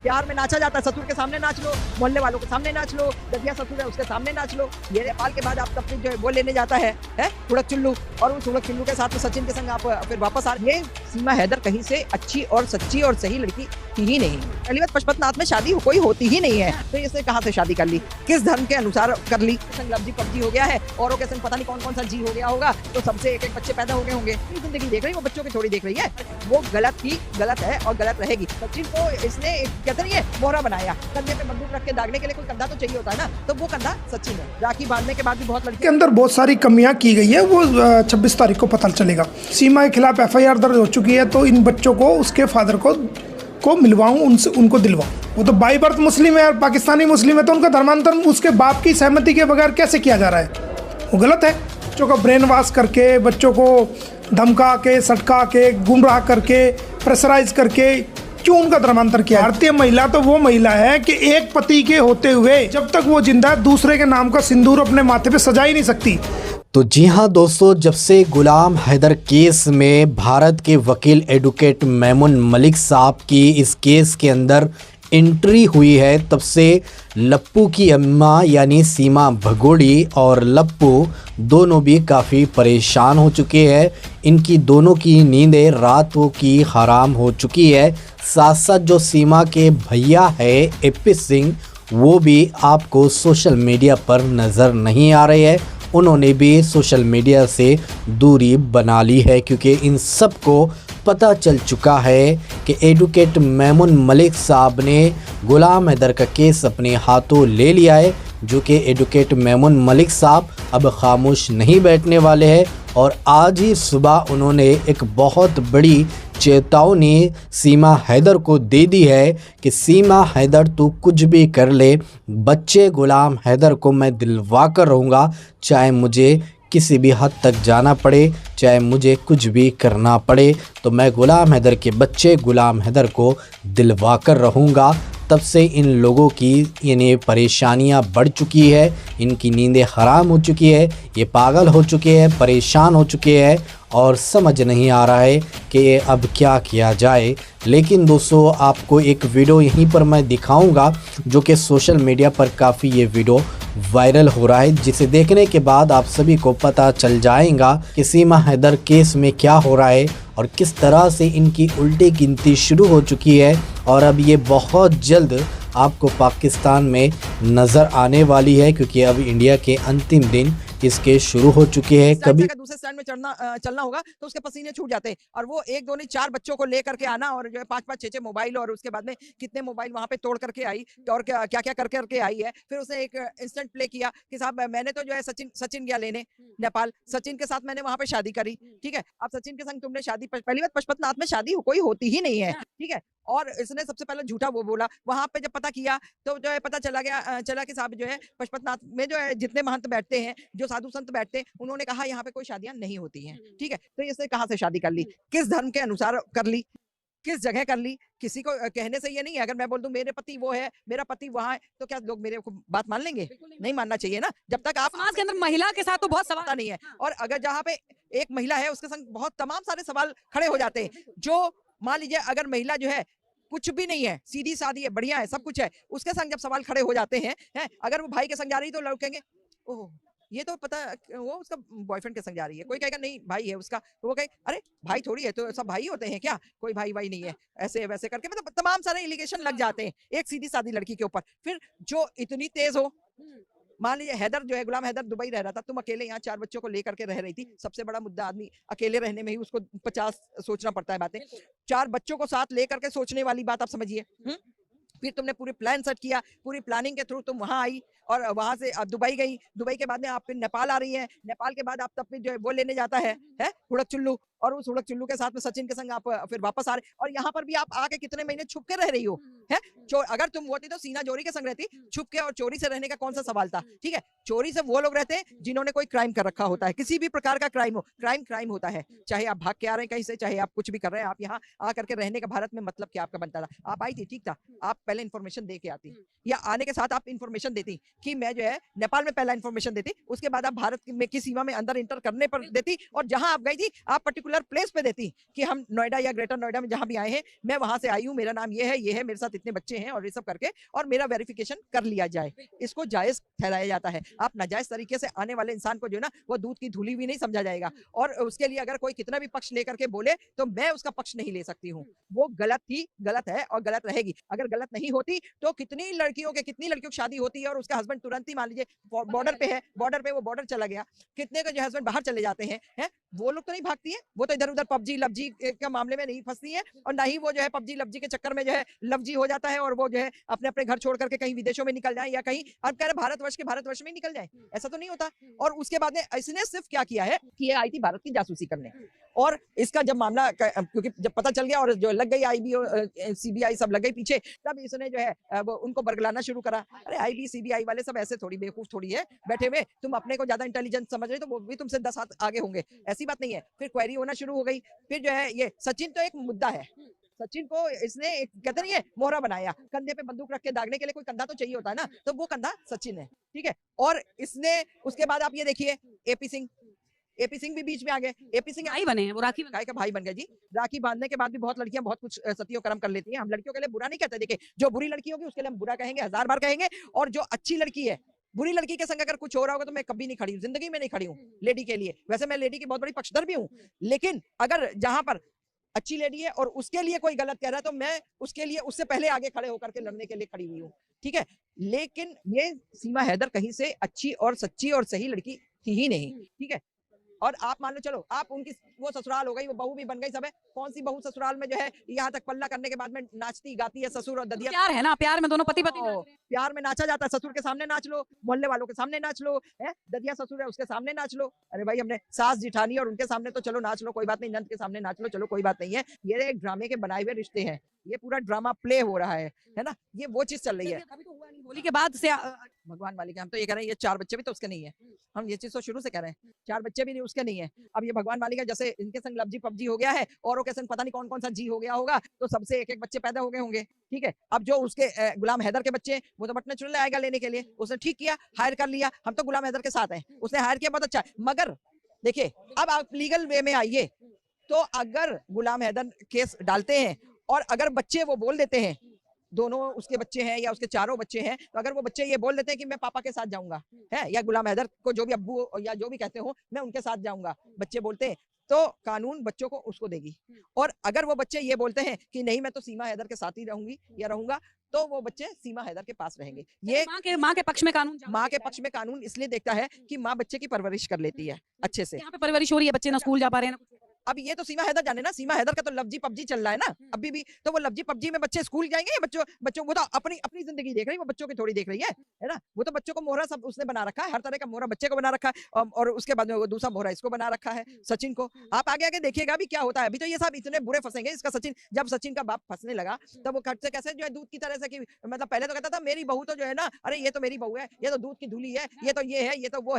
प्यार में नाचा जाता है, ससुर के सामने नाच लो, मोहल्ले वालों के सामने नाच लो, ददिया ससुर है उसके सामने नाच लो। ये नेपाल के बाद आप तब जो है वो लेने जाता है हुड़क चुल्लू, और उस हुड़क चुल्लू के साथ में सचिन के संग आप फिर वापस आ। ये सीमा हैदर कहीं से अच्छी और सच्ची और सही लड़की थी ही नहीं। पहली बात, पशुपतिनाथ में शादी कोई होती ही नहीं है, तो इसने कहाँ से शादी कर ली, किस धर्म के अनुसार कर ली। संग लव जी पबजी हो गया है, औरों के संग पता नहीं कौन कौन सा जी हो गया होगा, तो सबसे एक एक बच्चे पैदा हो गए होंगे। जिंदगी देख रही, वो बच्चों की थोड़ी देख रही है, वो गलत ही गलत है और गलत रहेगी। सचिन को इसने कहते नहीं है मोहरा बनाया, कंधे पे बंदूक रख के दागने के लिए कोई कंधा तो चाहिए होता है ना, तो वो कंधा सचिन है। राखी बांधने के बाद भी बहुत लड़के के अंदर बहुत सारी कमियां की गई है, वो 26 तारीख को पता चलेगा। सीमा के खिलाफ FIR दर्ज हो चुकी है, तो इन बच्चों को उसके फादर को मिलवाऊं, उनसे उनको दिलवाऊं। वो तो बाई बर्थ मुस्लिम है और पाकिस्तानी मुस्लिम है, तो उनका धर्मांतरण उसके बाप की सहमति के बगैर कैसे किया जा रहा है? वो गलत है। बच्चों का ब्रेन वॉश करके, बच्चों को धमका के, सटका के, गुमराह करके, प्रेशराइज करके क्यों उनका धर्मांतर किया? भारतीय महिला तो वो महिला है कि एक पति के होते हुए जब तक वो जिंदा है, दूसरे के नाम का सिंदूर अपने माथे पे सजा ही नहीं सकती। तो जी हाँ दोस्तों, जब से गुलाम हैदर केस में भारत के वकील एडवोकेट मेमून मलिक साहब की इस केस के अंदर एंट्री हुई है, तब से लप्पू की अम्मा यानी सीमा भगोड़ी और लप्पू दोनों भी काफ़ी परेशान हो चुके हैं। इनकी दोनों की नींदें रातों की हराम हो चुकी है। साथ साथ जो सीमा के भैया है AP सिंह, वो भी आपको सोशल मीडिया पर नज़र नहीं आ रहे हैं। उन्होंने भी सोशल मीडिया से दूरी बना ली है, क्योंकि इन सब को पता चल चुका है कि एडवोकेट मेमून मलिक साहब ने गुलाम हैदर का केस अपने हाथों ले लिया है, जो कि एडवोकेट मेमून मलिक साहब अब खामोश नहीं बैठने वाले हैं। और आज ही सुबह उन्होंने एक बहुत बड़ी चेतावनी सीमा हैदर को दे दी है कि सीमा हैदर तू कुछ भी कर ले, बच्चे गुलाम हैदर को मैं दिलवा कर रहूँगा, चाहे मुझे किसी भी हद तक जाना पड़े, चाहे मुझे कुछ भी करना पड़े, तो मैं गुलाम हैदर के बच्चे गुलाम हैदर को दिलवा कर रहूँगा। तब से इन लोगों की यानी परेशानियां बढ़ चुकी है, इनकी नींदें हराम हो चुकी है, ये पागल हो चुके हैं, परेशान हो चुके हैं और समझ नहीं आ रहा है कि अब क्या किया जाए। लेकिन दोस्तों, आपको एक वीडियो यहीं पर मैं दिखाऊंगा जो कि सोशल मीडिया पर काफ़ी ये वीडियो वायरल हो रहा है, जिसे देखने के बाद आप सभी को पता चल जाएगा कि सीमा हैदर केस में क्या हो रहा है और किस तरह से इनकी उल्टी गिनती शुरू हो चुकी है। और अब ये बहुत जल्द आपको पाकिस्तान में नज़र आने वाली है, क्योंकि अब इंडिया के अंतिम दिन इसके शुरू हो चुके हैं। कभी दूसरे स्टैंड में चलना होगा तो उसके पसीने छूट जाते हैं, और वो एक दो नहीं 4 बच्चों को ले करके आना, और जो है 5-5 6-6 मोबाइल, और उसके बाद में कितने मोबाइल वहां पे तोड़ करके आई और क्या क्या क्या करके आई है। फिर उसने एक इंस्टेंट प्ले किया कि साहब मैंने तो जो है सचिन गया लेने नेपाल, सचिन के साथ मैंने वहां पे शादी करी, ठीक है। अब सचिन के संग तुमने शादी, पहली बात पशुपतिनाथ में शादी कोई होती ही नहीं है, ठीक है। और इसने सबसे पहले झूठा वो बोला, वहां पे जब पता किया तो जो है पता चला कि साहब जो है पशुपतिनाथ में जो है जितने महंत बैठते हैं, जो साधु संत बैठते हैं, उन्होंने कहा यहाँ पे कोई शादियां नहीं होती हैं, ठीक है। तो इसने कहाँ से शादी कर ली, किस धर्म के अनुसार कर ली, किस जगह कर ली? किसी को कहने से ये नहीं है। अगर मैं बोल दूं मेरे पति वो है, मेरा पति वहां है, तो क्या लोग मेरे को बात मान लेंगे? नहीं मानना चाहिए ना, जब तक आप समाज के अंदर महिला के साथ तो बहुत सवाल नहीं है। और अगर जहाँ पे एक महिला है उसके संग बहुत तमाम सारे सवाल खड़े हो जाते हैं। जो मान लीजिए अगर महिला जो है कुछ भी नहीं है, सीधी सादी है, बढ़िया है, सब कुछ है, उसके संग जब सवाल खड़े हो जाते हैं, अगर वो भाई के संग जा रही तो लोग कहेंगे ओह ये तो पता वो उसका बॉयफ्रेंड के संग जा रही है। कोई कहेगा नहीं भाई है उसका, तो वो कहे अरे भाई थोड़ी है, तो सब भाई होते हैं क्या, कोई भाई नहीं है, ऐसे वैसे करके मतलब तमाम सारे एलिगेशन लग जाते हैं एक सीधी सादी लड़की के ऊपर। फिर जो इतनी तेज हो, मान लीजिए हैदर जो है, गुलाम हैदर दुबई रह रहा था, तुम अकेले यहाँ 4 बच्चों को लेकर के रह रही थी। सबसे बड़ा मुद्दा, आदमी अकेले रहने में ही उसको 50 सोचना पड़ता है बातें, 4 बच्चों को साथ लेकर के सोचने वाली बात आप समझिए। फिर तुमने पूरी प्लान सेट किया, पूरी प्लानिंग के थ्रू तुम वहां आई, और वहां से आप दुबई गई, दुबई के बाद में आप फिर नेपाल आ रही है, नेपाल के बाद आप तब फिर जो है वो लेने जाता है हुड़क चुल्लू, और उस हुड़क चुल्लू के साथ में सचिन के संग आप फिर वापस आ रहे, और यहाँ पर भी आप आके कितने महीने छुप के रह रही हो, है। अगर तुम होती तो सीना जोरी के संग रहती, छुप के, और चोरी से रहने का कौन सा सवाल था, ठीक है। चोरी से वो लोग रहते हैं जिन्होंने कोई क्राइम कर रखा होता है, किसी भी प्रकार का क्राइम हो, क्राइम होता है, चाहे आप भाग के आ रहे हैं कहीं से, चाहे आप कुछ भी कर रहे हैं, आप यहाँ आकर के रहने का भारत में मतलब क्या आपका बनता था? आप आई थी, ठीक था, आप पहले इन्फॉर्मेशन दे के आती, या आने के साथ आप इन्फॉर्मेशन देती कि मैं जो है नेपाल में पहला इन्फॉर्मेशन देती, उसके बाद आप भारत में की सीमा में अंदर इंटर करने पर देती, और जहां आप गई थी आप पर्टिकुलर प्लेस पे देती कि हम नोएडा या ग्रेटर नोएडा में जहां भी आए हैं, मैं वहां से आई हूँ, मेरा नाम ये है, मेरे साथ इतने बच्चे हैं और ये सब करके और मेरा वेरिफिकेशन कर लिया जाए, इसको जायज ठहराया जाता है। आप नाजायज तरीके से आने वाले इंसान को जो है ना वो दूध की धूली भी नहीं समझा जाएगा, और उसके लिए अगर कोई कितना भी पक्ष लेकर के बोले तो मैं उसका पक्ष नहीं ले सकती हूँ। वो गलत थी, गलत है और गलत रहेगी। अगर गलत नहीं होती तो कितनी लड़कियों की शादी होती है और उसका हस्बैंड तुरंत ही मान लीजिए बॉर्डर पे है, बॉर्डर पे वो बॉर्डर चला गया, कितने के जो हस्बैंड बाहर चले जाते हैं, वो लोग तो नहीं भागती है, वो तो इधर उधर पबजी लवजी के मामले में नहीं फंसती है, और ना ही वो जो है पबजी लवजी के चक्कर में जो है लवजी हो जाता है और वो जो है अपने अपने घर छोड़ करके कहीं विदेशों में निकल जाए या कहीं अब कह रहे भारतवर्ष में निकल जाए, ऐसा तो नहीं होता। और उसके बाद में इसने सिर्फ क्या किया है कि ये आई थी भारत की जासूसी करने, और इसका जब मामला क्योंकि जब पता चल गया और जो लग गई आईबी और सीबीआई सब लग गई पीछे, तब इसने जो है वो उनको बरगलाना शुरू करा। अरे आईबी सीबीआई वाले सब ऐसे थोड़ी बेवकूफ थोड़ी है बैठे हुए, तुम अपने को ज्यादा इंटेलिजेंस समझ रहे तो वो भी तुमसे 10 हाथ आगे होंगे, ऐसी बात नहीं है। फिर क्वेरी होना शुरू हो गई। फिर जो है ये सचिन तो एक मुद्दा है, सचिन को इसने एक कहते नहीं है मोहरा बनाया, कंधे पे बंदूक रख के दागने के लिए कोई कंधा तो चाहिए होता है ना, तो वो कंधा सचिन है, ठीक है। और इसने उसके बाद आप ये देखिए एपी सिंह भी बीच में आ गए। एपी सिंह भाई बने हैं, वो राखी काय का भाई बन गए जी। राखी बांधने के बाद भी बहुत लड़कियां बहुत कुछ सतियों कर्म कर लेती हैं। हम लड़कियों के लिए बुरा नहीं कहते, देखिए जो बुरी लड़की होगी उसके लिए हम बुरा कहेंगे, 1000 बार कहेंगे, और जो अच्छी लड़की है, बुरी लड़की के संग अगर कुछ हो रहा होगा तो मैं कभी नहीं खड़ी हूँ, जिंदगी में नहीं खड़ी हूँ लेडी के लिए। वैसे मैं लेडी की बहुत बड़ी पक्षधर भी हूँ, लेकिन अगर जहां पर अच्छी लेडी है और उसके लिए कोई गलत कह रहा है तो मैं उसके लिए उससे पहले आगे खड़े होकर के लड़ने के लिए खड़ी हुई हूँ, ठीक है। लेकिन ये सीमा हैदर कहीं से अच्छी और सच्ची और सही लड़की थी ही नहीं, ठीक है। और आप मान लो चलो आप उनकी वो ससुराल हो गई, वो बहू भी बन गई, सब है। कौन सी बहू ससुराल में जो है यहाँ तक पल्ला करने के बाद में नाचती गाती है, ससुर और ददिया। प्यार है ना, प्यार में दोनों पति पत्नी नाच रहे हैं। प्यार में नाचा जाता है, ससुर के सामने नाच लो, मोहल्ले वालों के सामने नाच लो, है ददिया ससुर है उसके सामने नाच लो। अरे भाई हमने सास जिठानी और उनके सामने तो चलो नाच लो, कोई बात नहीं, नंद के सामने नाच लो, चलो कोई बात नहीं है। ये एक ड्रामे के बनाए हुए रिश्ते हैं, ये पूरा ड्रामा प्ले हो रहा है ना, ये वो चीज चल रही है। अभी तो हुआ नहीं, होली के बाद से भगवान मालिक है, हम तो ये कह रहे हैं ये 4 बच्चे भी तो उसके नहीं है, हम ये चीज तो शुरू से कह रहे हैं, 4 बच्चे भी नहीं उसके नहीं है। अब ये भगवान मालिक है, जैसे इनके संग लवजी पबजी हो गया है, औरों के संग पता नहीं कौन कौन सा जी हो गया होगा, तो सबसे एक एक बच्चे पैदा हो गए होंगे, ठीक है। अब जो उसके गुलाम हैदर के बच्चे वो तो बटने चुन आएगा लेने के लिए, उसने ठीक किया, हायर कर लिया, हम तो गुलाम हैदर के साथ हैं, उसने हायर किया बहुत अच्छा। मगर देखिए अब आप लीगल वे में आइए, तो अगर गुलाम हैदर केस डालते हैं और अगर बच्चे वो बोल देते हैं, दोनों उसके बच्चे हैं या उसके चारों बच्चे हैं, तो अगर वो बच्चे ये बोल देते हैं कि मैं पापा के साथ जाऊंगा, है या गुलाम हैदर को जो भी अब्बू या जो भी कहते हो मैं उनके साथ जाऊंगा, बच्चे बोलते हैं, तो कानून बच्चों को उसको देगी। और अगर वो बच्चे ये बोलते हैं कि नहीं मैं तो सीमा हैदर के साथ ही रहूंगी या रहूंगा, तो वो बच्चे सीमा हैदर के पास रहेंगे। ये माँ के पक्ष में कानून, माँ के पक्ष में कानून इसलिए देखता है कि माँ बच्चे की परवरिश कर लेती है अच्छे से। यहाँ पे परवरिश हो रही है, बच्चे ना स्कूल जा पा रहे हैं। अब ये तो सीमा हैदर जाने ना, सीमा हैदर का तो लवजी पबजी चल रहा है ना अभी भी, तो वो लवजी पबजी में बच्चे स्कूल जाएंगे या बच्चों वो तो अपनी अपनी जिंदगी देख रही है, वो बच्चों की थोड़ी देख रही है ना। वो तो बच्चों को मोहरा सब उसने बना रखा है, हर तरह का मोहरा बच्चे को बना रखा है, और उसके बाद में वो दूसरा मोहरा इसको बना रखा है सचिन को। आप आगे आगे देखिएगा भी क्या होता है। अभी तो ये सब इतने बुरे फंसेंगे इसका सचिन, जब सचिन का बाप फंसने लगा तब वो खट से कैसे जो है दूध की तरह से कि मतलब पहले तो कहता था मेरी बहू तो जो है ना, अरे ये तो मेरी बहू है, ये तो दूध की धूली है, ये तो ये है, ये तो वो है।